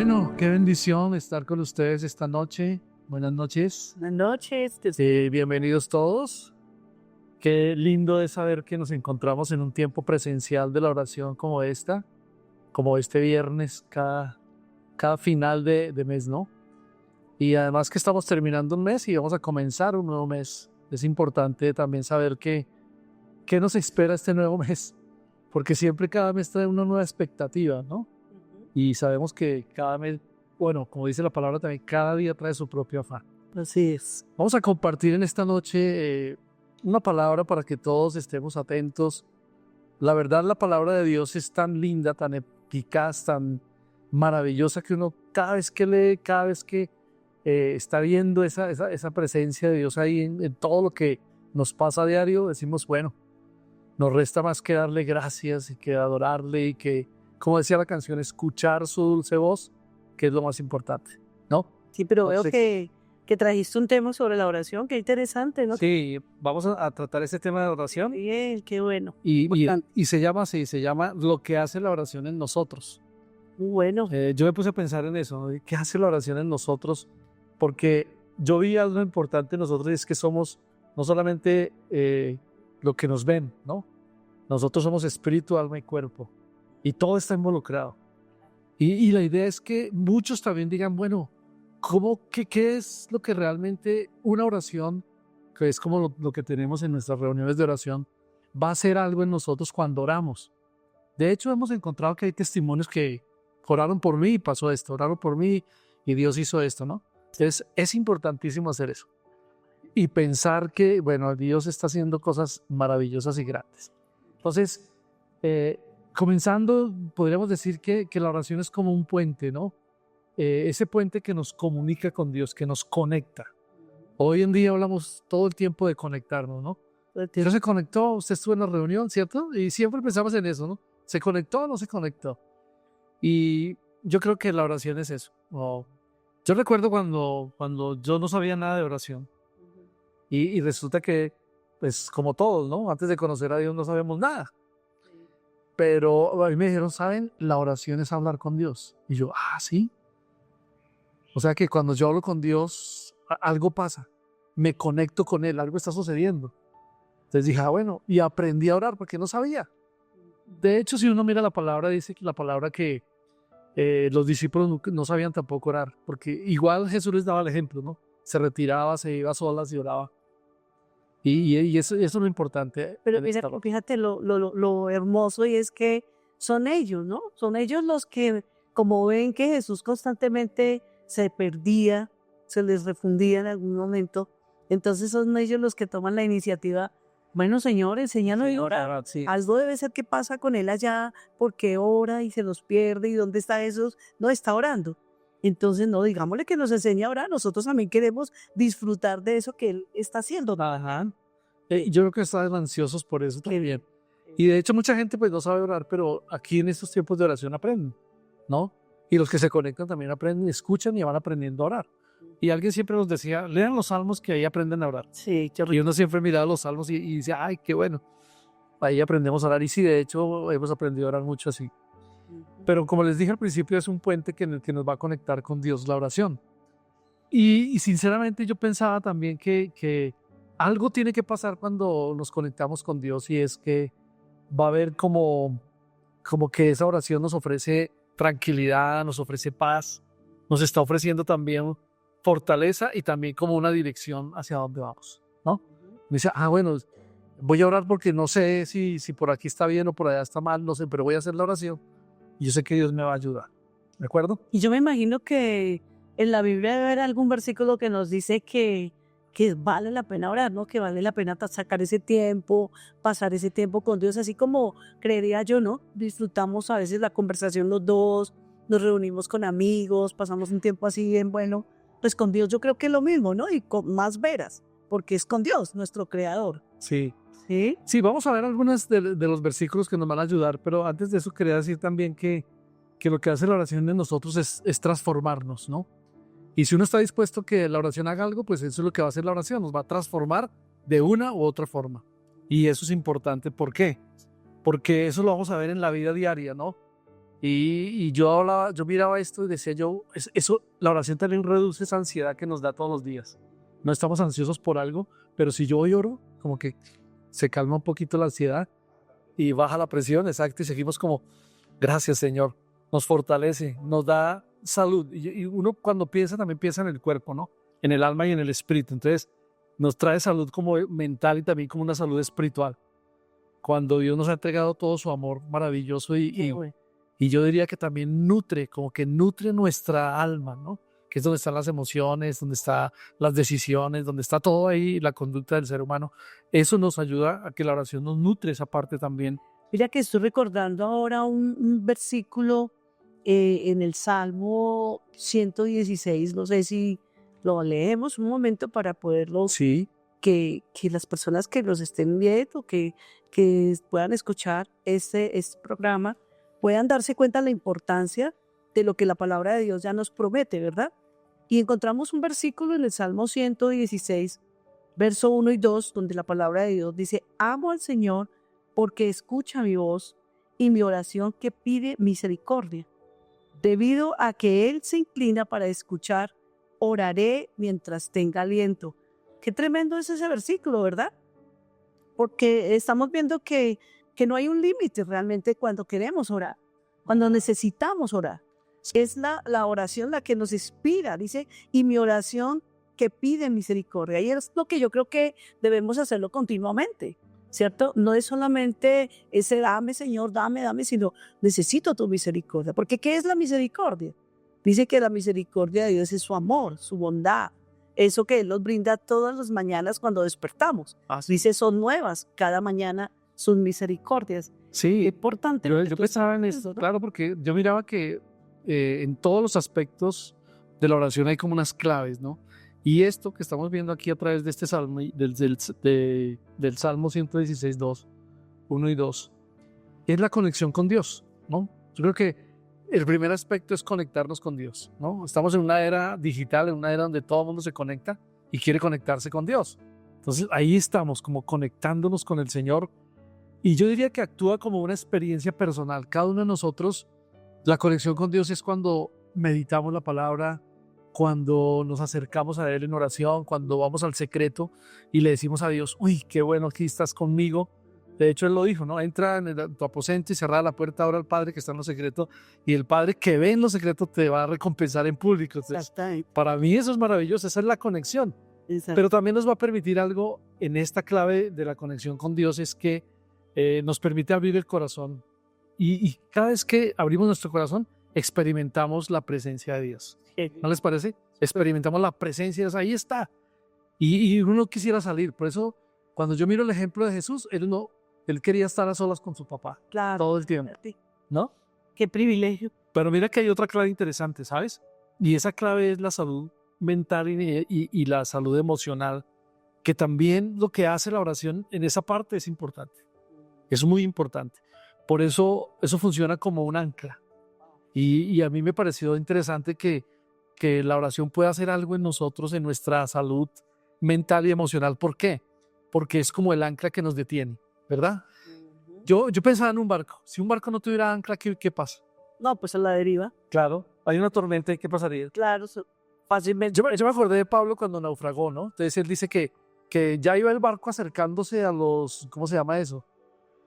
Bueno, qué bendición estar con ustedes esta noche. Buenas noches. Buenas noches. Bienvenidos todos. Qué lindo es saber que nos encontramos en un tiempo presencial de la oración como esta, como este viernes, cada final de mes, ¿no? Y además que estamos terminando un mes y vamos a comenzar un nuevo mes. Es importante también saber qué nos espera este nuevo mes, porque siempre cada mes trae una nueva expectativa, ¿no? Y sabemos que cada mes, bueno, como dice la palabra también, cada día trae su propio afán. Así es. Vamos a compartir en esta noche una palabra para que todos estemos atentos. La verdad, la palabra de Dios es tan linda, tan eficaz, tan maravillosa que uno cada vez que lee, cada vez que está viendo esa presencia de Dios ahí en todo lo que nos pasa a diario, decimos, bueno, nos resta más que darle gracias y que adorarle y que, como decía la canción, escuchar su dulce voz, que es lo más importante, ¿no? Sí, pero Entonces, veo que trajiste un tema sobre la oración. Qué interesante, ¿no? sí, vamos a tratar este tema de oración Bien, qué bueno. y se llama así, se llama lo que hace la oración en nosotros. Muy bueno. Yo me puse a pensar en eso, ¿no? ¿Qué hace la oración en nosotros? Porque yo vi algo importante en nosotros y es que somos no solamente lo que nos ven, ¿no? Nosotros somos espíritu, alma y cuerpo. Y todo está involucrado. Y la idea es que muchos también digan, bueno, ¿qué es lo que realmente una oración, que es como lo que tenemos en nuestras reuniones de oración, va a hacer algo en nosotros cuando oramos? De hecho, hemos encontrado que hay testimonios que oraron por mí y pasó esto, oraron por mí y Dios hizo esto, ¿no? Entonces, es importantísimo hacer eso. Y pensar que, bueno, Dios está haciendo cosas maravillosas y grandes. Entonces, comenzando, podríamos decir que la oración es como un puente, ¿no? Ese puente que nos comunica con Dios, que nos conecta. Hoy en día hablamos todo el tiempo de conectarnos, ¿no? Dios se conectó, usted estuvo en la reunión, ¿cierto? Y siempre pensamos en eso, ¿no? ¿Se conectó o no se conectó? Y yo creo que la oración es eso. Yo recuerdo cuando yo no sabía nada de oración y resulta que, pues como todos, ¿no? Antes de conocer a Dios no sabemos nada. Pero a mí me dijeron, ¿saben? La oración es hablar con Dios. Y yo, ¿sí? O sea que cuando yo hablo con Dios, algo pasa. Me conecto con Él, algo está sucediendo. Entonces dije, bueno, y aprendí a orar porque no sabía. De hecho, si uno mira la palabra, dice que la palabra que los discípulos no sabían tampoco orar, porque igual Jesús les daba el ejemplo, ¿no? Se retiraba, se iba a solas y oraba. Y eso es lo importante. Pero fíjate lo hermoso y es que son ellos, ¿no? Son ellos los que, como ven que Jesús constantemente se perdía, se les refundía en algún momento, entonces son ellos los que toman la iniciativa. Bueno, Señor, enséñanos a orar. Sí. Algo debe ser que pasa con él allá, porque ora y se nos pierde, y dónde está Jesús, no está orando. Entonces, no, digámosle que nos enseñe a orar. Nosotros también queremos disfrutar de eso que él está haciendo. Ajá. Yo creo que están ansiosos por eso también. Y de hecho mucha gente pues no sabe orar, pero aquí en estos tiempos de oración aprenden, ¿no? Y los que se conectan también aprenden, escuchan y van aprendiendo a orar. Y alguien siempre nos decía, lean los salmos que ahí aprenden a orar. Sí, Y uno siempre miraba los salmos y decía, ay, qué bueno. Ahí aprendemos a orar. Y sí, de hecho hemos aprendido a orar mucho así. Pero como les dije al principio, es un puente que nos va a conectar con Dios, la oración. Y sinceramente yo pensaba también que algo tiene que pasar cuando nos conectamos con Dios y es que va a haber como que esa oración nos ofrece tranquilidad, nos ofrece paz, nos está ofreciendo también fortaleza y también como una dirección hacia dónde vamos, ¿no? Me dice, bueno, voy a orar porque no sé si por aquí está bien o por allá está mal, no sé, pero voy a hacer la oración y yo sé que Dios me va a ayudar, ¿de acuerdo? Y yo me imagino que en la Biblia debe haber algún versículo que nos dice que vale la pena orar, ¿no? Que vale la pena sacar ese tiempo, pasar ese tiempo con Dios, así como creería yo, ¿no? Disfrutamos a veces la conversación los dos, nos reunimos con amigos, pasamos un tiempo así bien bueno, pues con Dios yo creo que es lo mismo, ¿no? Y con más veras, porque es con Dios, nuestro creador. Sí. ¿Sí? Sí, vamos a ver algunos de los versículos que nos van a ayudar, pero antes de eso quería decir también que lo que hace la oración en nosotros es transformarnos, ¿no? Y si uno está dispuesto que la oración haga algo, pues eso es lo que va a hacer la oración, nos va a transformar de una u otra forma. Y eso es importante, ¿por qué? Porque eso lo vamos a ver en la vida diaria, ¿no? Y yo miraba esto y decía yo, eso, la oración también reduce esa ansiedad que nos da todos los días. No estamos ansiosos por algo, pero si yo hoy oro, como que se calma un poquito la ansiedad y baja la presión, exacto, y seguimos como, gracias Señor, nos fortalece, nos da salud. Y uno cuando piensa también piensa en el cuerpo, ¿no? En el alma y en el espíritu. Entonces nos trae salud como mental y también como una salud espiritual. Cuando Dios nos ha entregado todo su amor maravilloso y yo diría que también nutre, como que nutre nuestra alma, ¿no? Que es donde están las emociones, donde están las decisiones, donde está todo ahí, la conducta del ser humano. Eso nos ayuda a que la oración nos nutre esa parte también. Mira que estoy recordando ahora un versículo en el Salmo 116, no sé si lo leemos un momento para poderlo, Sí, que las personas que nos estén viendo, que puedan escuchar este programa, puedan darse cuenta de la importancia de lo que la palabra de Dios ya nos promete, ¿verdad? Y encontramos un versículo en el Salmo 116, verso 1 y 2, donde la palabra de Dios dice, amo al Señor porque escucha mi voz y mi oración que pide misericordia. Debido a que Él se inclina para escuchar, oraré mientras tenga aliento. Qué tremendo es ese versículo, ¿verdad? Porque estamos viendo que no hay un límite realmente cuando queremos orar, cuando necesitamos orar. Es la oración la que nos inspira, dice, y mi oración que pide misericordia. Y es lo que yo creo que debemos hacerlo continuamente, ¿cierto? No es solamente ese dame, Señor, dame, sino necesito tu misericordia. Porque ¿qué es la misericordia? Dice que la misericordia de Dios es su amor, su bondad, eso que Él nos brinda todas las mañanas cuando despertamos. Dice, son nuevas cada mañana sus misericordias. sí. Qué importante. Yo pensaba en esto, ¿no? claro, porque yo miraba que en todos los aspectos de la oración hay como unas claves, ¿no? Y esto que estamos viendo aquí a través de este salmo, del Salmo 116, 2, 1 y 2, es la conexión con Dios, ¿no? Yo creo que el primer aspecto es conectarnos con Dios, ¿no? Estamos en una era digital, en una era donde todo el mundo se conecta y quiere conectarse con Dios. Entonces ahí estamos como conectándonos con el Señor. Y yo diría que actúa como una experiencia personal. Cada uno de nosotros, la conexión con Dios es cuando meditamos la palabra, cuando nos acercamos a Él en oración, cuando vamos al secreto y le decimos a Dios, uy, qué bueno que estás conmigo. De hecho, Él lo dijo, ¿no? Entra en tu aposento y cerrada la puerta, ahora al Padre que está en lo secreto, y el Padre que ve en lo secreto te va a recompensar en público. Entonces, para mí eso es maravilloso, esa es la conexión. Exacto. Pero también nos va a permitir algo en esta clave de la conexión con Dios, es que nos permite abrir el corazón y cada vez que abrimos nuestro corazón experimentamos la presencia de Dios. ¿No les parece? Experimentamos la presencia de Dios, ahí está. Y uno quisiera salir. Por eso, cuando yo miro el ejemplo de Jesús, él quería estar a solas con su papá todo el tiempo, ¿no? Qué privilegio. Pero mira que hay otra clave interesante, ¿sabes? Y esa clave es la salud mental y la salud emocional, que también lo que hace la oración en esa parte es importante. Es muy importante. Por eso funciona como un ancla. Y a mí me pareció interesante que la oración pueda hacer algo en nosotros, en nuestra salud mental y emocional. ¿Por qué? Porque es como el ancla que nos detiene, ¿verdad? Yo pensaba en un barco. Si un barco no tuviera ancla, ¿qué pasa? No, pues a la deriva. Claro, hay una tormenta y ¿qué pasaría? Claro, fácilmente. Yo me acordé de Pablo cuando naufragó, ¿no? Entonces él dice que ya iba el barco acercándose a los, ¿cómo se llama eso?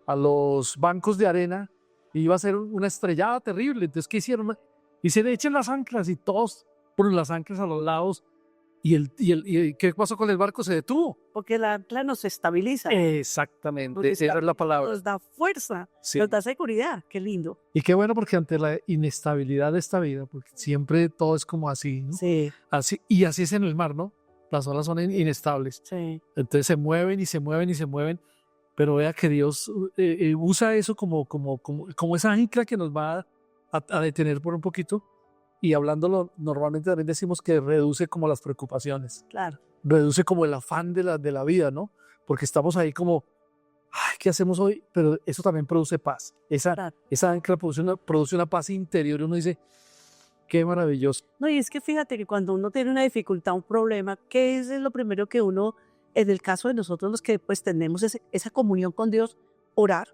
A los bancos de arena y iba a ser una estrellada terrible. Entonces, ¿qué hicieron? Y se le echan las anclas y todos ponen las anclas a los lados. ¿Y qué pasó con el barco? Se detuvo. Porque el ancla nos estabiliza. Exactamente, esa es la palabra. Nos da fuerza, Sí. nos da seguridad. Qué lindo. Y qué bueno porque ante la inestabilidad de esta vida, porque siempre todo es como así, ¿no? Sí. Así, y así es en el mar, ¿no? Las olas son inestables. Sí. Entonces se mueven y se mueven y se mueven. Pero vea que Dios usa eso como esa ancla que nos va a detener por un poquito. Y hablándolo, normalmente también decimos que reduce como las preocupaciones. Claro. Reduce como el afán de la vida, ¿no? Porque estamos ahí como, ay, ¿qué hacemos hoy? Pero eso también produce paz. Claro. Esa ancla produce una paz interior y uno dice, qué maravilloso. No, y es que fíjate que cuando uno tiene una dificultad, un problema, ¿qué es lo primero que uno, en el caso de nosotros los que pues tenemos esa comunión con Dios, orar?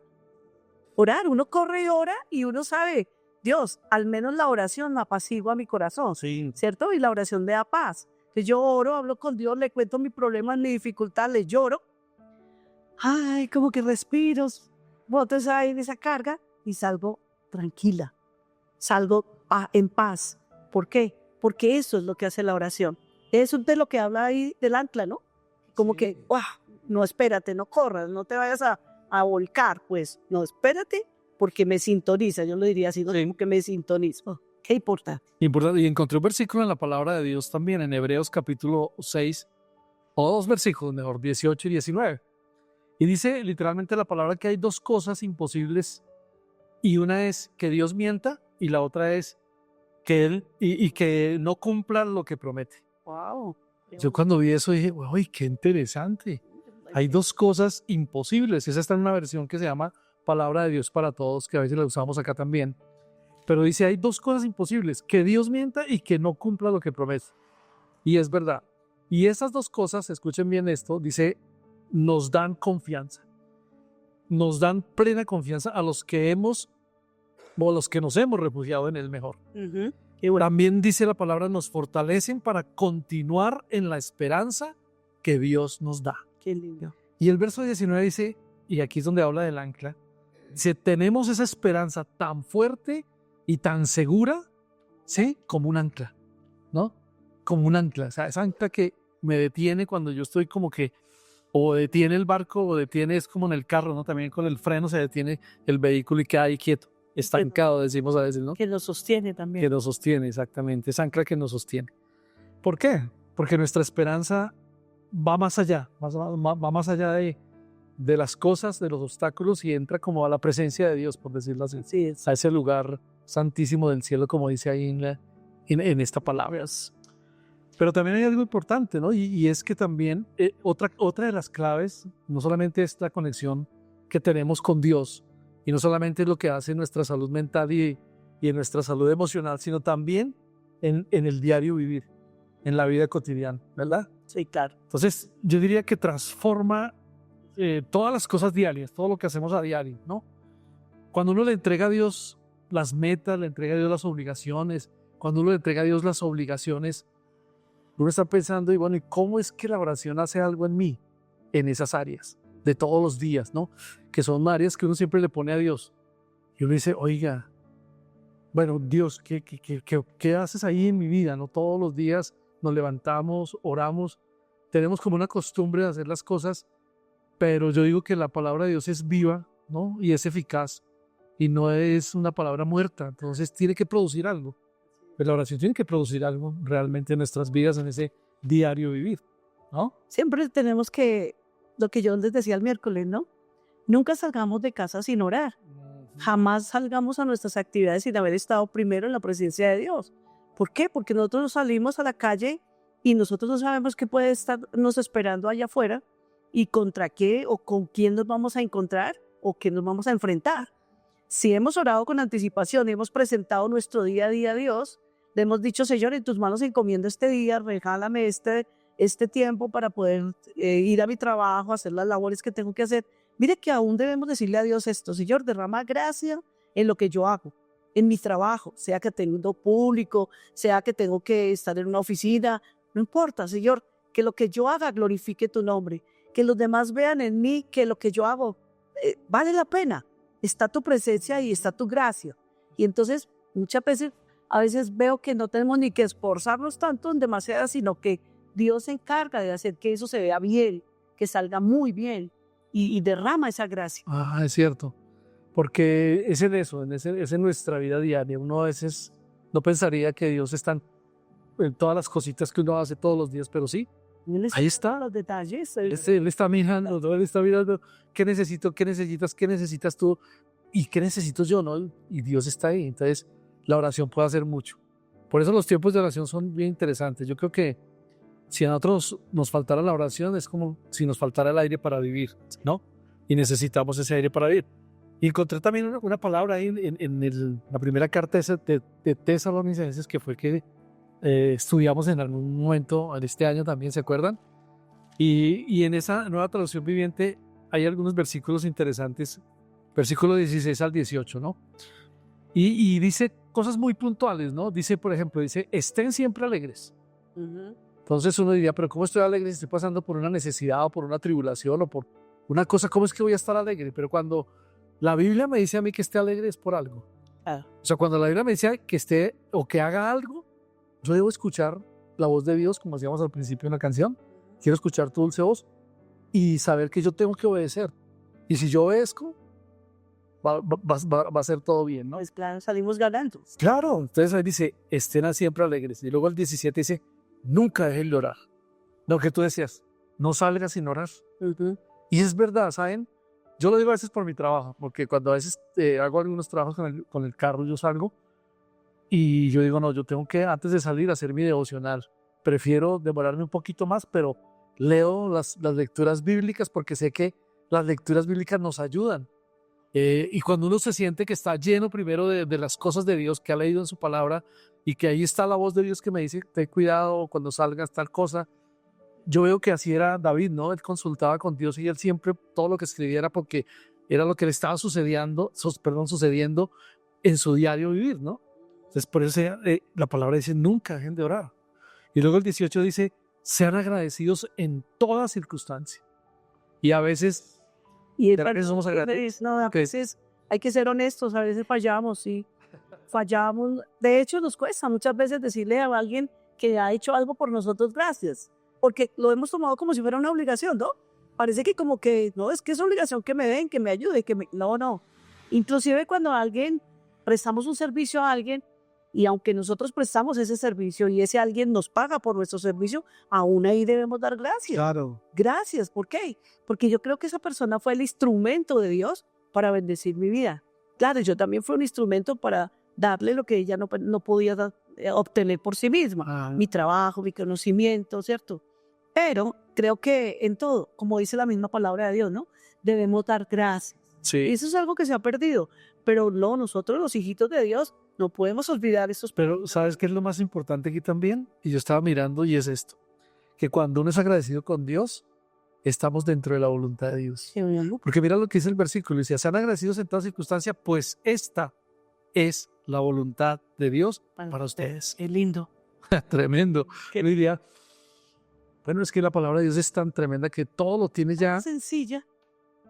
Orar, uno corre y ora y uno sabe, Dios, al menos la oración me apacigua mi corazón, Sí. ¿cierto? Y la oración me da paz. Entonces yo oro, hablo con Dios, le cuento mi problema, mi dificultad, le lloro. Ay, como que respiro, boto esa carga y salgo tranquila, salgo en paz. ¿Por qué? Porque eso es lo que hace la oración. Eso es de lo que habla ahí del ancla, ¿no? Como Sí. que, no, espérate, no corras, no te vayas a volcar, pues, no, espérate, porque me sintoniza, yo lo diría así, ¿no? Sí. Como que me sintonizo. ¿Qué importa? Importante. Y encontré un versículo en la palabra de Dios también, en Hebreos capítulo 6, o 2 versículos, mejor, 18 y 19. Y dice literalmente la palabra que hay dos cosas imposibles, y una es que Dios mienta, y la otra es que Él, y que no cumpla lo que promete. Wow. Yo cuando vi eso dije, uy, qué interesante. Hay dos cosas imposibles. Esa está en una versión que se llama Palabra de Dios para Todos, que a veces la usamos acá también. Pero dice, hay dos cosas imposibles, que Dios mienta y que no cumpla lo que promete. Y es verdad. Y esas dos cosas, escuchen bien esto, dice, nos dan confianza. Nos dan plena confianza a los que hemos, o a los que nos hemos refugiado en el mejor. Qué bueno. También dice la palabra, nos fortalecen para continuar en la esperanza que Dios nos da. Qué lindo. Y el verso 19 dice, y aquí es donde habla del ancla, dice, tenemos esa esperanza tan fuerte y tan segura, ¿sí? Como un ancla, ¿no? Como un ancla, o sea, esa ancla que me detiene cuando yo estoy como que, o detiene el barco, o detiene, es como en el carro, ¿no? También con el freno se detiene el vehículo y queda ahí quieto, estancado, decimos a veces, ¿no? Que nos sostiene también. Que nos sostiene, exactamente, esa ancla que nos sostiene. ¿Por qué? Porque nuestra esperanza va más allá, va más allá de las cosas, de los obstáculos, y entra como a la presencia de Dios, por decirlo así. Sí, es. A ese lugar santísimo del cielo, como dice ahí en esta palabra. Pero también hay algo importante, ¿no? Y es que también otra de las claves, no solamente es la conexión que tenemos con Dios, y no solamente es lo que hace en nuestra salud mental y en nuestra salud emocional, sino también en el diario vivir, en la vida cotidiana, ¿verdad? Sí, claro. Entonces, yo diría que transforma todas las cosas diarias, todo lo que hacemos a diario, ¿no? Cuando uno le entrega a Dios las metas, le entrega a Dios las obligaciones, cuando uno le entrega a Dios las obligaciones, uno está pensando, y bueno, ¿y cómo es que la oración hace algo en mí, en esas áreas de todos los días, ¿no? Que son áreas que uno siempre le pone a Dios. Y uno dice, oiga, bueno, Dios, ¿qué haces ahí en mi vida, no? Todos los días nos levantamos, oramos, tenemos como una costumbre de hacer las cosas, pero yo digo que la palabra de Dios es viva, ¿no? Y es eficaz, y no es una palabra muerta, entonces tiene que producir algo. Pero la oración tiene que producir algo realmente en nuestras vidas, en ese diario vivir, ¿no? Siempre tenemos que, lo que yo les decía el miércoles, ¿no? Nunca salgamos de casa sin orar. Jamás salgamos a nuestras actividades sin haber estado primero en la presencia de Dios. ¿Por qué? Porque nosotros salimos a la calle y nosotros no sabemos qué puede estarnos esperando allá afuera y contra qué o con quién nos vamos a encontrar o qué nos vamos a enfrentar. Si hemos orado con anticipación y hemos presentado nuestro día a día a Dios, le hemos dicho, Señor, en tus manos encomiendo este día, regálame este tiempo para poder ir a mi trabajo, hacer las labores que tengo que hacer. Mire que aún debemos decirle a Dios esto, Señor, derrama gracia en lo que yo hago, en mi trabajo, sea que tengo público, sea que tengo que estar en una oficina, no importa, Señor, que lo que yo haga glorifique tu nombre, que los demás vean en mí que lo que yo hago vale la pena, está tu presencia y está tu gracia. Y entonces muchas veces, a veces veo que no tenemos ni que esforzarnos tanto en demasiadas, sino que Dios se encarga de hacer que eso se vea bien, que salga muy bien. Y derrama esa gracia. Ah, es cierto, porque es en eso, es en nuestra vida diaria. Uno a veces no pensaría que Dios está en todas las cositas que uno hace todos los días, pero sí, ahí está. Los detalles. Él está mirando, ¿no? Él está mirando qué necesito, qué necesitas tú y qué necesito yo, ¿no? Y Dios está ahí. Entonces, la oración puede hacer mucho. Por eso los tiempos de oración son bien interesantes. Yo creo que si a nosotros nos faltara la oración, es como si nos faltara el aire para vivir, ¿no? Y necesitamos ese aire para vivir. Y encontré también una palabra ahí en la primera carta de Tesalonicenses, que fue que estudiamos en algún momento en este año también, ¿se acuerdan? Y en esa nueva traducción viviente hay algunos versículos interesantes, versículo 16 al 18, ¿no? Y dice cosas muy puntuales, ¿no? Dice, por ejemplo, dice, estén siempre alegres. Ujú. Entonces uno diría, pero ¿cómo estoy alegre si estoy pasando por una necesidad o por una tribulación o por una cosa? ¿Cómo es que voy a estar alegre? Pero cuando la Biblia me dice a mí que esté alegre es por algo. Ah, O sea, cuando la Biblia me dice que esté o que haga algo, yo debo escuchar la voz de Dios, como decíamos al principio de la canción. Quiero escuchar tu dulce voz y saber que yo tengo que obedecer. Y si yo obedezco, va a ser todo bien, ¿no? pues claro, salimos ganando. Claro, entonces ahí dice, estén siempre alegres. Y luego el 17 dice, nunca dejen de orar. Lo que tú decías, no salgas sin orar. Ujú. Y es verdad, ¿saben? Yo lo digo a veces por mi trabajo, porque cuando a veces hago algunos trabajos con el carro, yo salgo y yo digo, no, yo tengo que antes de salir hacer mi devocional. Prefiero demorarme un poquito más, pero leo las lecturas bíblicas porque sé que las lecturas bíblicas nos ayudan. Y cuando uno se siente que está lleno primero de las cosas de Dios que ha leído en su palabra y que ahí está la voz de Dios que me dice, ten cuidado cuando salgas tal cosa. Yo veo que así era David, ¿no? Él consultaba con Dios y él siempre todo lo que escribiera porque era lo que le estaba sucediendo en su diario vivir, ¿no? Entonces por eso la palabra dice, nunca dejen de orar. Y luego el 18 dice, sean agradecidos en toda circunstancia. Y a veces, Y ¿será que somos agradecidos? no, a ¿Qué? veces hay que ser honestos, a veces fallamos, sí. Fallamos. De hecho, nos cuesta muchas veces decirle a alguien que ha hecho algo por nosotros, gracias, porque lo hemos tomado como si fuera una obligación, ¿no? Parece que como que, no, es que es obligación que me den, que me ayude, No, no. Inclusive cuando prestamos un servicio a alguien, y aunque nosotros prestamos ese servicio y ese alguien nos paga por nuestro servicio, aún ahí debemos dar gracias. Claro. Gracias, ¿por qué? Porque yo creo que esa persona fue el instrumento de Dios para bendecir mi vida. Claro, yo también fui un instrumento para darle lo que ella no podía obtener por sí misma. Ah. Mi trabajo, mi conocimiento, ¿cierto? Pero creo que en todo, como dice la misma palabra de Dios, ¿no? Debemos dar gracias. Sí. Y eso es algo que se ha perdido. Pero no, nosotros los hijitos de Dios no podemos olvidar estos. Pero ¿sabes qué es lo más importante aquí también? Y yo estaba mirando y es esto, que cuando uno es agradecido con Dios, estamos dentro de la voluntad de Dios. Sí, ¿no? Porque mira lo que dice el versículo, dice, sean agradecidos en toda circunstancia, pues esta es la voluntad de Dios para ustedes. Qué lindo. Tremendo. Qué- Yo diría, bueno, es que la palabra de Dios es tan tremenda que todo lo tiene ya.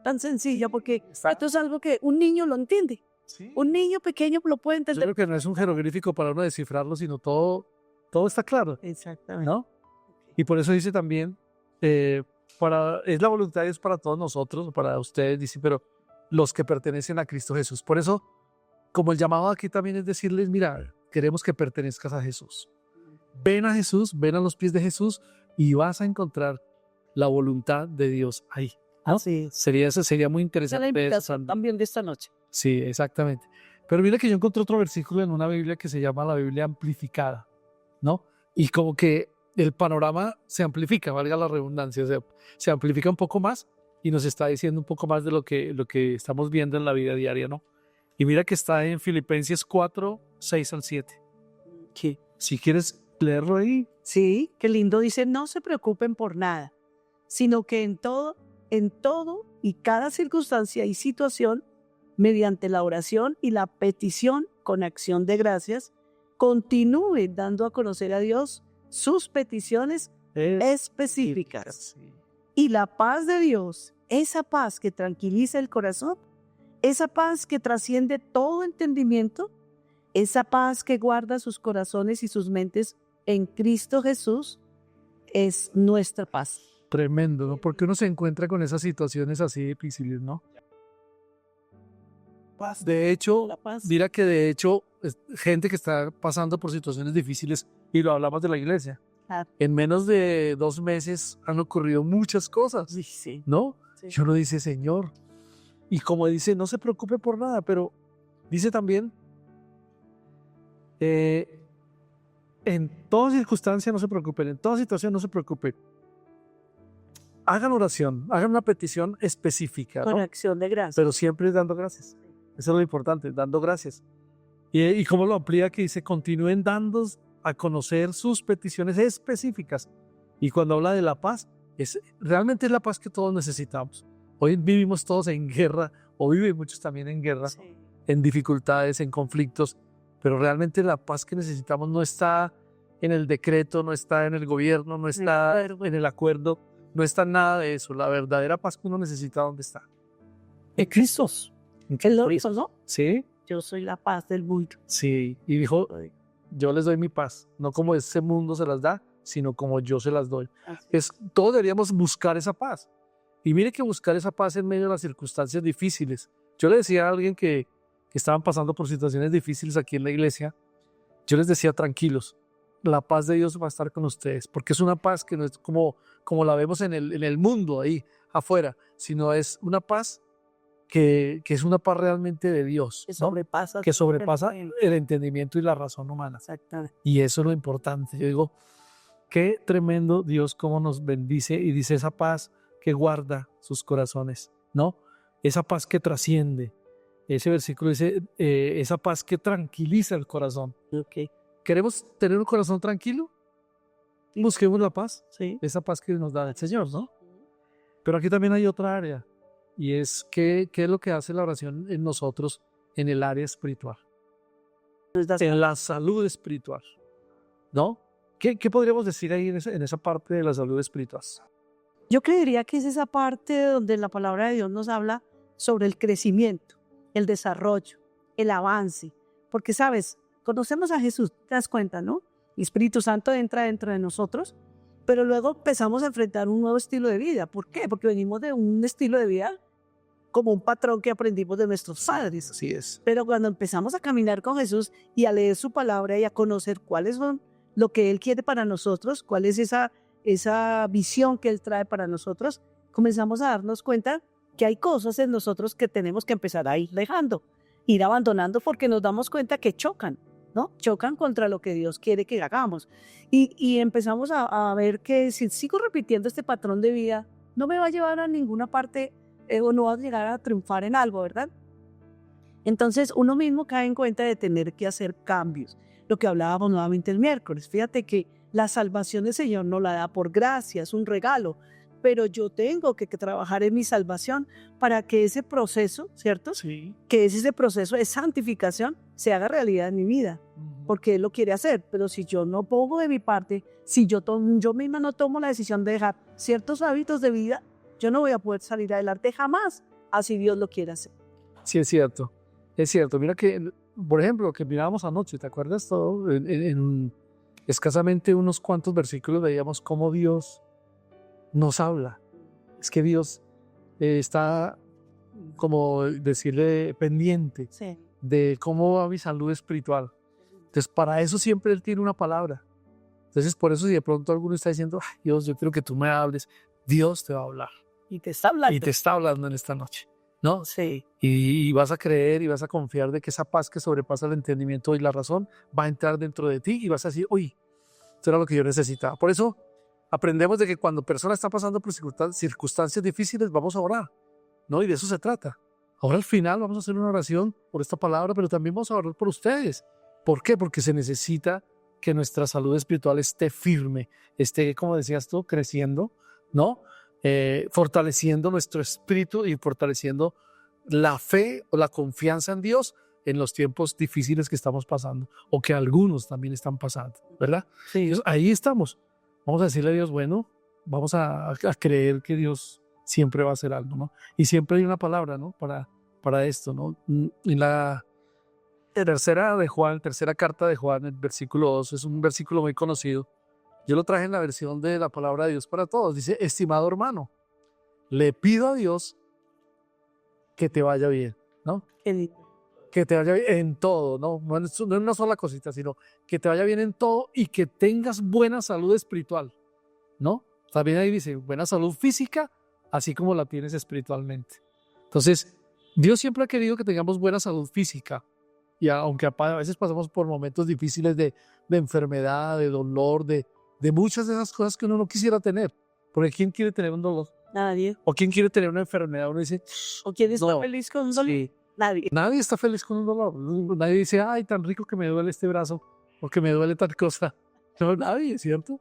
Tan sencilla, porque Está- esto es algo que un niño lo entiende. Sí. Un niño pequeño lo puede Yo entender. creo que no es un jeroglífico para uno descifrarlo, sino todo está claro, Exactamente. ¿no? Y por eso dice también, es la voluntad de Dios para todos nosotros, para ustedes, dice, pero los que pertenecen a Cristo Jesús. Por eso, como el llamado aquí también es decirles, mira, queremos que pertenezcas a Jesús. Ven a Jesús, ven a los pies de Jesús y vas a encontrar la voluntad de Dios ahí. ¿No? Sí. Sería muy Esa es la interesante. invitación también de esta noche. Sí, exactamente. Pero mira que yo encontré otro versículo en una Biblia que se llama la Biblia amplificada, ¿no? Y como que el panorama se amplifica, valga la redundancia, o sea, se amplifica un poco más y nos está diciendo un poco más de lo que estamos viendo en la vida diaria, ¿no? Y mira que está en Filipenses 4, 6 al 7. Sí. Si quieres leerlo ahí. Sí, qué lindo. Dice, no se preocupen por nada, sino que en todo y cada circunstancia y situación, mediante la oración y la petición con acción de gracias, continúen dando a conocer a Dios sus peticiones específicas. Sí. Y la paz de Dios, esa paz que tranquiliza el corazón, esa paz que trasciende todo entendimiento, esa paz que guarda sus corazones y sus mentes en Cristo Jesús, es nuestra paz. Tremendo, ¿no? Porque uno se encuentra con esas situaciones así difíciles, ¿no? De hecho, La paz. mira que gente que está pasando por situaciones difíciles, y lo hablamos de la iglesia, Claro. en menos de 2 meses han ocurrido muchas cosas, Sí, sí. ¿no? Sí. Y uno dice, Señor, y como dice, no se preocupe por nada, pero dice también, en toda circunstancia no se preocupen, en toda situación no se preocupen. Hagan oración, hagan una petición específica, Con ¿no? acción de gracias. Pero siempre dando gracias. Eso es lo importante, dando gracias. Y cómo lo amplía, que dice, continúen dando a conocer sus peticiones específicas. Y cuando habla de la paz, realmente es la paz que todos necesitamos. Hoy vivimos todos en guerra, o viven muchos también en guerra. Sí. en dificultades, en conflictos, pero realmente la paz que necesitamos no está en el decreto, no está en el gobierno, no está en el acuerdo, no está en nada de eso. La verdadera paz que uno necesita, ¿dónde está? En Cristo. Él lo hizo, ¿no? Sí, Yo soy la paz del mundo. sí. Y dijo, yo les doy mi paz, no como ese mundo se las da, sino como yo se las doy. Todos deberíamos buscar esa paz. Y mire que buscar esa paz en medio de las circunstancias difíciles. Yo le decía a alguien que estaban pasando por situaciones difíciles aquí en la iglesia, yo les decía, tranquilos, la paz de Dios va a estar con ustedes, porque es una paz que no es como la vemos en el mundo ahí afuera, sino es una paz que es una paz realmente de Dios, Que ¿no? sobrepasa. Que sobrepasa el entendimiento y la razón humana. Exactamente. Y eso es lo importante. Yo digo, qué tremendo Dios cómo nos bendice y dice esa paz que guarda sus corazones, ¿no? Esa paz que trasciende. Ese versículo dice, esa paz que tranquiliza el corazón. Ok. ¿Queremos tener un corazón tranquilo? Busquemos la paz, Sí. esa paz que nos da el Señor, ¿no? Pero aquí también hay otra área, y es qué es lo que hace la oración en nosotros en el área espiritual, en la salud espiritual, ¿no? ¿Qué podríamos decir ahí en esa parte de la salud espiritual? Yo creería que es esa parte donde la palabra de Dios nos habla sobre el crecimiento, el desarrollo, el avance. Porque, ¿sabes? Conocemos a Jesús, te das cuenta, ¿no? El Espíritu Santo entra dentro de nosotros, pero luego empezamos a enfrentar un nuevo estilo de vida. ¿Por qué? Porque venimos de un estilo de vida como un patrón que aprendimos de nuestros padres. Así es. Pero cuando empezamos a caminar con Jesús y a leer su palabra y a conocer cuáles son lo que Él quiere para nosotros, cuál es esa visión que Él trae para nosotros, comenzamos a darnos cuenta que hay cosas en nosotros que tenemos que empezar a ir dejando, ir abandonando, porque nos damos cuenta que chocan, ¿no? Chocan contra lo que Dios quiere que hagamos. Y empezamos a ver que si sigo repitiendo este patrón de vida, no me va a llevar a ninguna parte o no va a llegar a triunfar en algo, ¿verdad? Entonces uno mismo cae en cuenta de tener que hacer cambios. Lo que hablábamos nuevamente el miércoles. Fíjate que la salvación del Señor nos la da por gracia, es un regalo, pero yo tengo que trabajar en mi salvación para que ese proceso, ¿cierto? Sí. Que es ese proceso de santificación se haga realidad en mi vida, porque Él lo quiere hacer. Pero si yo no pongo de mi parte, si yo misma no tomo la decisión de dejar ciertos hábitos de vida, yo no voy a poder salir adelante jamás, así Dios lo quiere hacer. Sí, es cierto. Es cierto. Mira que, por ejemplo, lo que mirábamos anoche, ¿te acuerdas todo? En escasamente unos cuantos versículos veíamos cómo Dios nos habla. Es que Dios está, como decirle, pendiente Sí. de cómo va mi salud espiritual. Entonces, para eso siempre Él tiene una palabra. Entonces, por eso si de pronto alguno está diciendo, ay, Dios, yo quiero que tú me hables, Dios te va a hablar. Y te está hablando. Y te está hablando en esta noche, ¿no? Sí. Y vas a creer y vas a confiar de que esa paz que sobrepasa el entendimiento y la razón va a entrar dentro de ti y vas a decir, uy, esto era lo que yo necesitaba. Por eso aprendemos de que cuando persona está pasando por circunstancias difíciles, vamos a orar, ¿no? Y de eso se trata. Ahora al final vamos a hacer una oración por esta palabra, pero también vamos a orar por ustedes. ¿Por qué? Porque se necesita que nuestra salud espiritual esté firme, esté, como decías tú, creciendo, ¿no? Fortaleciendo nuestro espíritu y fortaleciendo la fe o la confianza en Dios en los tiempos difíciles que estamos pasando o que algunos también están pasando, ¿verdad? Sí. Entonces, ahí estamos. Vamos a decirle a Dios, bueno, vamos a creer que Dios siempre va a hacer algo, ¿no? Y siempre hay una palabra, ¿no? Para esto, ¿no? En la tercera carta de Juan, el versículo 2, es un versículo muy conocido. Yo lo traje en la versión de la palabra de Dios para todos. Dice, estimado hermano, le pido a Dios que te vaya bien, ¿no? Que te vaya bien en todo, ¿no? No es una sola cosita, sino que te vaya bien en todo y que tengas buena salud espiritual, ¿no? También ahí dice, buena salud física, así como la tienes espiritualmente. Entonces, Dios siempre ha querido que tengamos buena salud física. Y aunque a veces pasamos por momentos difíciles de enfermedad, de dolor, de muchas de esas cosas que uno no quisiera tener. Porque ¿quién quiere tener un dolor? Nadie. ¿O quién quiere tener una enfermedad? Uno dice, ¿O quién está no. feliz con un dolor? Sí. Nadie. Nadie está feliz con un dolor. Nadie dice, ay, tan rico que me duele este brazo, o que me duele tal cosa. No, nadie, ¿cierto?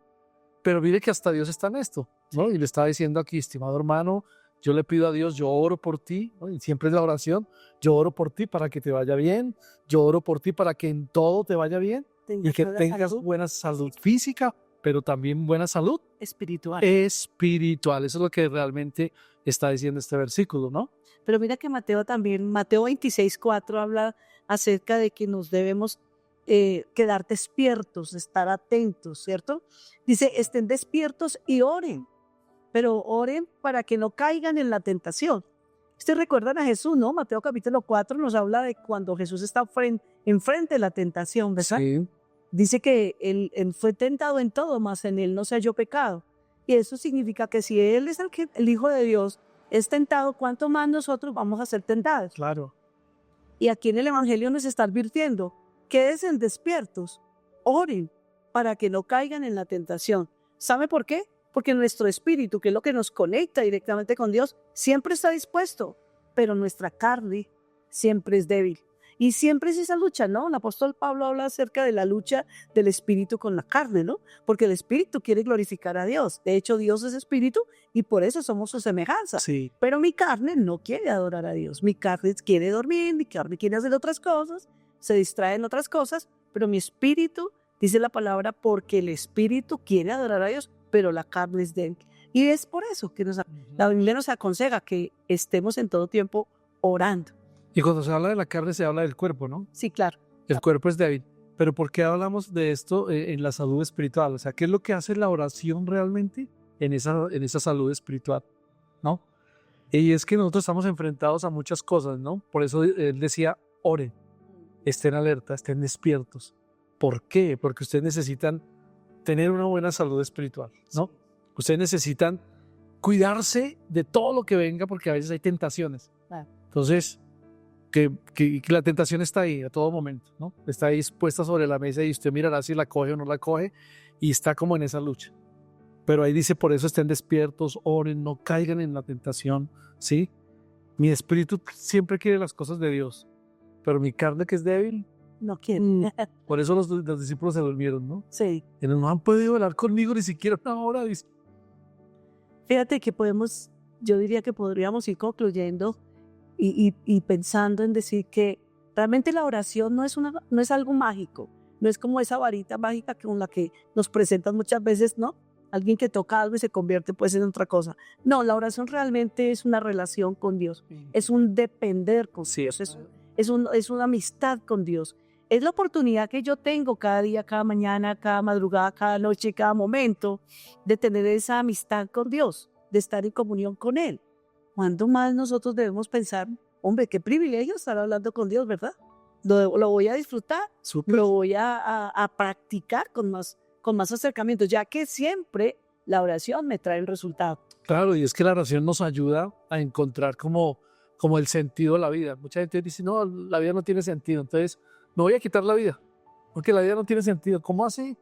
Pero mire que hasta Dios está en esto, ¿no? Y le estaba diciendo aquí, estimado hermano, yo le pido a Dios, yo oro por ti, ¿no? Y siempre es la oración, yo oro por ti para que te vaya bien, yo oro por ti para que en todo te vaya bien y que tengas buena salud física, pero también buena salud espiritual. Espiritual. Eso es lo que realmente está diciendo este versículo, ¿no? Pero mira que Mateo 26:4 habla acerca de que nos debemos quedar despiertos, estar atentos, ¿cierto? Dice, estén despiertos y oren, pero oren para que no caigan en la tentación. Ustedes recuerdan a Jesús, ¿no? Mateo capítulo 4 nos habla de cuando Jesús está enfrente de la tentación, ¿verdad? Sí. Dice que él fue tentado en todo, mas en él no se halló pecado. Y eso significa que si él es el Hijo de Dios, es tentado, ¿cuánto más nosotros vamos a ser tentados? Claro. Y aquí en el Evangelio nos está advirtiendo, quédense despiertos, oren para que no caigan en la tentación. ¿Sabe por qué? Porque nuestro espíritu, que es lo que nos conecta directamente con Dios, siempre está dispuesto, pero nuestra carne siempre es débil. Y siempre es esa lucha, ¿no? El apóstol Pablo habla acerca de la lucha del espíritu con la carne, ¿no? Porque el espíritu quiere glorificar a Dios. De hecho, Dios es espíritu y por eso somos su semejanza. Sí. Pero mi carne no quiere adorar a Dios. Mi carne quiere dormir, mi carne quiere hacer otras cosas, se distrae en otras cosas, pero mi espíritu, dice la palabra, porque el espíritu quiere adorar a Dios, pero la carne es débil. Y es por eso que la Biblia nos aconseja que estemos en todo tiempo orando. Y cuando se habla de la carne se habla del cuerpo, ¿no? Sí, claro. El cuerpo es débil. Pero ¿por qué hablamos de esto en la salud espiritual? O sea, ¿qué es lo que hace la oración realmente en esa salud espiritual? ¿No? Y es que nosotros estamos enfrentados a muchas cosas, ¿no? Por eso él decía, oren, estén alerta, estén despiertos. ¿Por qué? Porque ustedes necesitan tener una buena salud espiritual, ¿no? Ustedes necesitan cuidarse de todo lo que venga porque a veces hay tentaciones. Claro. Entonces, que la tentación está ahí a todo momento, ¿no? Está ahí puesta sobre la mesa y usted mirará si la coge o no la coge y está como en esa lucha. Pero ahí dice, por eso estén despiertos, oren, no caigan en la tentación, ¿sí? Mi espíritu siempre quiere las cosas de Dios, pero mi carne que es débil, no quiere. Por eso los discípulos se durmieron, ¿no? Sí. Y no han podido hablar conmigo ni siquiera una hora, dice. Fíjate que yo diría que podríamos ir concluyendo y pensando en decir que realmente la oración no es algo mágico, no es como esa varita mágica con la que nos presentan muchas veces, ¿no? Alguien que toca algo y se convierte pues en otra cosa. No, la oración realmente es una relación con Dios, es un depender con Dios, es una amistad con Dios. Es la oportunidad que yo tengo cada día, cada mañana, cada madrugada, cada noche, cada momento de tener esa amistad con Dios, de estar en comunión con Él. ¿Cuándo más nosotros debemos pensar, hombre, qué privilegio estar hablando con Dios, ¿verdad? Lo voy a disfrutar, lo voy a practicar con más acercamientos, ya que siempre la oración me trae el resultado. Claro, y es que la oración nos ayuda a encontrar como el sentido de la vida. Mucha gente dice, no, la vida no tiene sentido, entonces me voy a quitar la vida, porque la vida no tiene sentido. ¿Cómo así?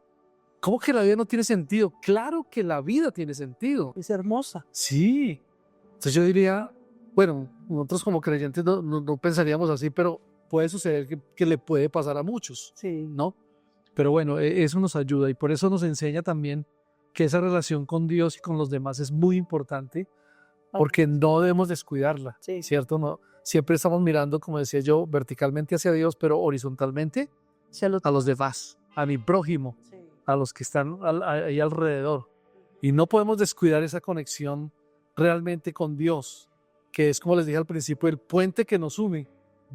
¿Cómo que la vida no tiene sentido? Claro que la vida tiene sentido. Es hermosa. Sí. Entonces yo diría, bueno, nosotros como creyentes no pensaríamos así, pero puede suceder que le puede pasar a muchos, sí, ¿no? Pero bueno, eso nos ayuda y por eso nos enseña también que esa relación con Dios y con los demás es muy importante, porque no debemos descuidarla, sí. ¿cierto? No, siempre estamos mirando, como decía yo, verticalmente hacia Dios, pero horizontalmente a los demás, a mi prójimo, sí, a los que están ahí alrededor. Y no podemos descuidar esa conexión realmente con Dios, que es, como les dije al principio, el puente que nos une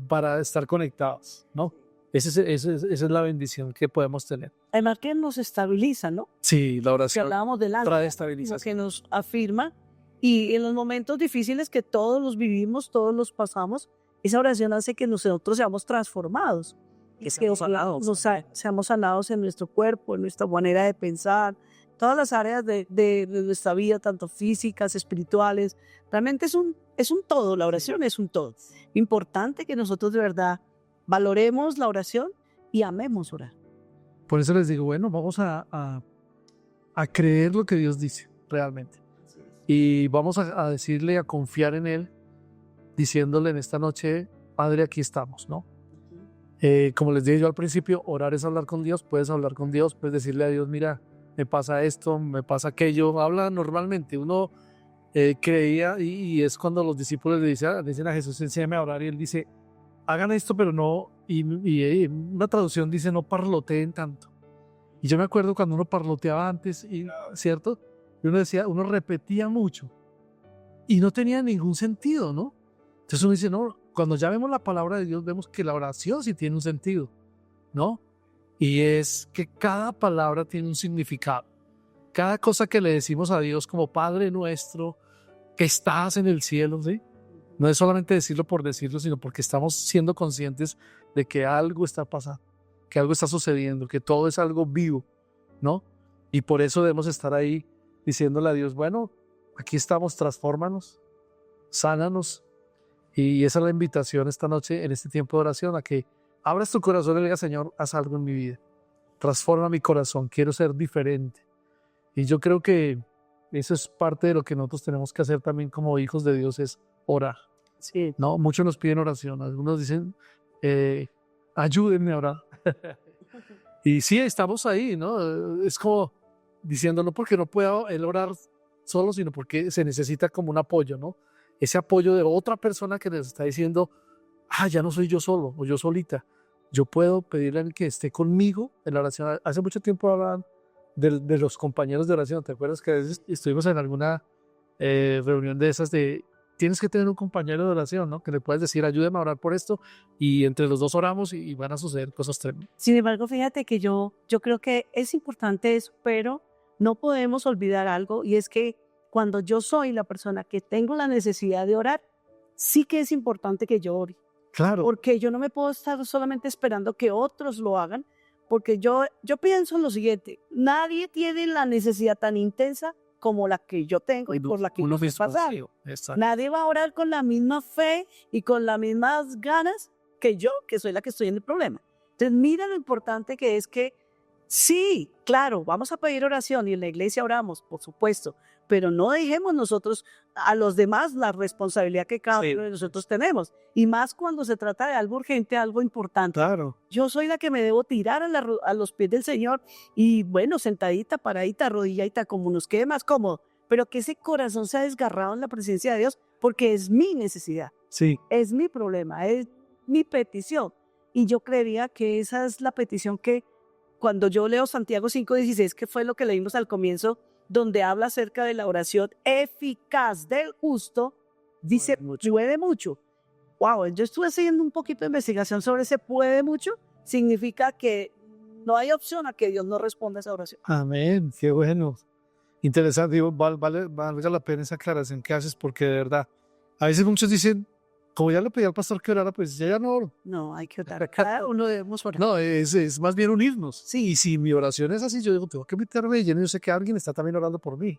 para estar conectados, ¿no? Esa es la bendición que podemos tener. Además que nos estabiliza, ¿no? Sí, la oración que hablábamos del alma, trae estabilización. Que nos afirma, y en los momentos difíciles que todos los vivimos, todos los pasamos, esa oración hace que nosotros seamos transformados, es que seamos sanados en nuestro cuerpo, en nuestra manera de pensar, todas las áreas de nuestra vida, tanto físicas, espirituales. Realmente es un todo, la oración es un todo. Importante que nosotros de verdad valoremos la oración y amemos orar. Por eso les digo, bueno, vamos a creer lo que Dios dice realmente. Y vamos a decirle, a confiar en Él, diciéndole en esta noche, Padre, aquí estamos, ¿no? Como les dije yo al principio, orar es hablar con Dios. Puedes hablar con Dios, puedes decirle a Dios, mira, me pasa esto, me pasa aquello. Habla normalmente. Uno creía, y es cuando los discípulos le dicen a Jesús, enséñame a orar, y él dice, hagan esto, pero no, y una traducción dice, no parloteen tanto. Y yo me acuerdo cuando uno parloteaba antes, ¿cierto? Y uno decía, uno repetía mucho, y no tenía ningún sentido, ¿no? Entonces uno dice, no, cuando ya vemos la palabra de Dios, vemos que la oración sí tiene un sentido, ¿no? Y es que cada palabra tiene un significado. Cada cosa que le decimos a Dios como Padre nuestro, que estás en el cielo, ¿sí? No es solamente decirlo por decirlo, sino porque estamos siendo conscientes de que algo está pasando, que algo está sucediendo, que todo es algo vivo, ¿no? Y por eso debemos estar ahí diciéndole a Dios, bueno, aquí estamos, transfórmanos, sánanos. Y esa es la invitación esta noche, en este tiempo de oración, a que abras tu corazón y le digas, Señor, haz algo en mi vida. Transforma mi corazón, quiero ser diferente. Y yo creo que eso es parte de lo que nosotros tenemos que hacer también como hijos de Dios, es orar. Sí. ¿No? Muchos nos piden oración, algunos dicen, ayúdenme a orar. Y sí, estamos ahí, ¿no? Es como diciendo, no porque no pueda él orar solo, sino porque se necesita como un apoyo, ¿no? Ese apoyo de otra persona que les está diciendo, ya no soy yo solo o yo solita. Yo puedo pedirle a él que esté conmigo en la oración. Hace mucho tiempo hablaban de los compañeros de oración. ¿Te acuerdas que a veces estuvimos en alguna reunión de esas de tienes que tener un compañero de oración, ¿no? Que le puedes decir, ayúdame a orar por esto, y entre los dos oramos y van a suceder cosas tremendas. Sin embargo, fíjate que yo creo que es importante eso, pero no podemos olvidar algo, y es que cuando yo soy la persona que tengo la necesidad de orar, sí que es importante que yo ore. Claro. Porque yo no me puedo estar solamente esperando que otros lo hagan, porque yo pienso en lo siguiente, nadie tiene la necesidad tan intensa como la que yo tengo y por la que yo estoy pasando. Nadie va a orar con la misma fe y con las mismas ganas que yo, que soy la que estoy en el problema. Entonces, mira lo importante que es que sí, claro, vamos a pedir oración y en la iglesia oramos, por supuesto, pero no dejemos nosotros a los demás la responsabilidad que cada uno de nosotros tenemos. Y más cuando se trata de algo urgente, algo importante. Claro. Yo soy la que me debo tirar a los pies del Señor y bueno, sentadita, paradita, arrodilladita, como nos quede más cómodo, pero que ese corazón sea desgarrado en la presencia de Dios porque es mi necesidad, es mi problema, es mi petición. Y yo creería que esa es la petición que cuando yo leo Santiago 5:16, que fue lo que leímos al comienzo, donde habla acerca de la oración eficaz del justo, dice, puede mucho. Wow, yo estuve haciendo un poquito de investigación sobre ese puede mucho, significa que no hay opción a que Dios no responda a esa oración. Amén, qué bueno. Interesante, digo, valga la pena esa aclaración que haces, porque de verdad, a veces muchos dicen, como ya le pedí al pastor que orara, pues ya no oro. No, hay que orar. Cada uno debemos orar. No, es más bien unirnos. Sí, y si mi oración es así, yo digo, tengo que meterme de lleno. Yo sé que alguien está también orando por mí,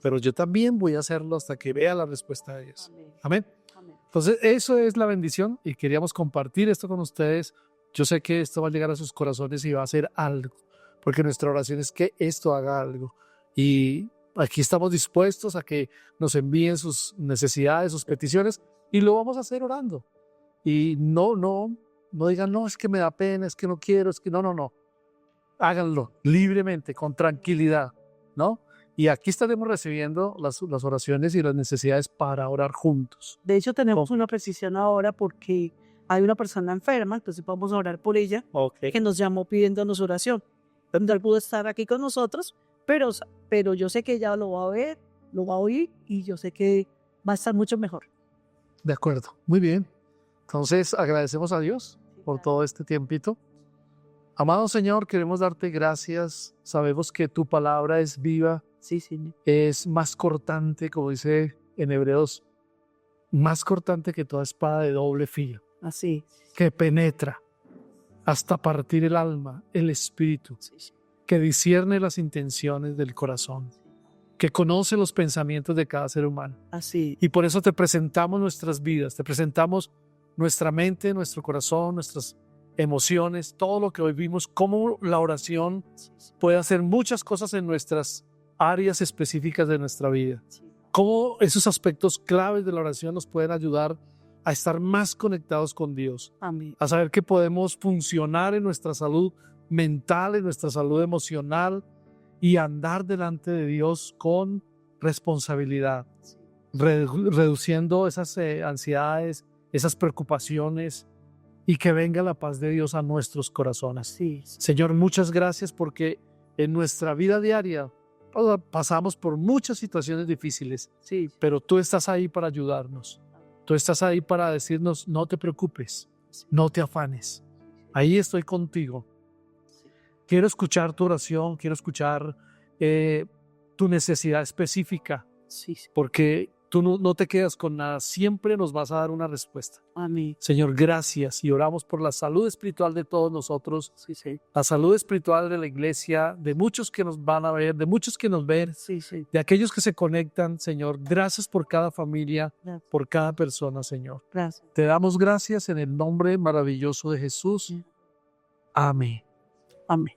pero yo también voy a hacerlo hasta que vea la respuesta de Dios. Amén. Amén. Entonces, eso es la bendición y queríamos compartir esto con ustedes. Yo sé que esto va a llegar a sus corazones y va a hacer algo, porque nuestra oración es que esto haga algo. Y aquí estamos dispuestos a que nos envíen sus necesidades, sus peticiones, y lo vamos a hacer orando. Y no digan, no, es que me da pena, es que no quiero, es que no. Háganlo libremente, con tranquilidad, ¿no? Y aquí estaremos recibiendo las oraciones y las necesidades para orar juntos. De hecho, tenemos una precisión ahora porque hay una persona enferma, entonces vamos a orar por ella, que nos llamó pidiéndonos oración. No pudo estar aquí con nosotros, pero yo sé que ella lo va a ver, lo va a oír y yo sé que va a estar mucho mejor. De acuerdo, muy bien. Entonces agradecemos a Dios por todo este tiempito. Amado Señor, queremos darte gracias. Sabemos que tu palabra es viva, es más cortante, como dice en Hebreos, más cortante que toda espada de doble filo. Así. Que penetra hasta partir el alma, el espíritu, que discierne las intenciones del corazón, que conoce los pensamientos de cada ser humano. Así. Y por eso te presentamos nuestras vidas, te presentamos nuestra mente, nuestro corazón, nuestras emociones, todo lo que hoy vimos, cómo la oración puede hacer muchas cosas en nuestras áreas específicas de nuestra vida. Cómo esos aspectos claves de la oración nos pueden ayudar a estar más conectados con Dios. Amén. A saber que podemos funcionar en nuestra salud mental, en nuestra salud emocional y andar delante de Dios con responsabilidad, reduciendo esas ansiedades, esas preocupaciones, y que venga la paz de Dios a nuestros corazones. Sí, Señor, muchas gracias porque en nuestra vida diaria pasamos por muchas situaciones difíciles, sí, pero tú estás ahí para ayudarnos. Tú estás ahí para decirnos, no te preocupes, no te afanes. Ahí estoy contigo. Quiero escuchar tu oración, quiero escuchar tu necesidad específica, sí. porque tú no te quedas con nada, siempre nos vas a dar una respuesta. Amén. Señor, gracias, y oramos por la salud espiritual de todos nosotros, Sí, sí. la salud espiritual de la iglesia, de muchos que nos van a ver, de muchos que nos ven, Sí, sí. de aquellos que se conectan. Señor, gracias por cada familia, Gracias. por cada persona, Señor. Gracias. Te damos gracias en el nombre maravilloso de Jesús. Amén. Amén.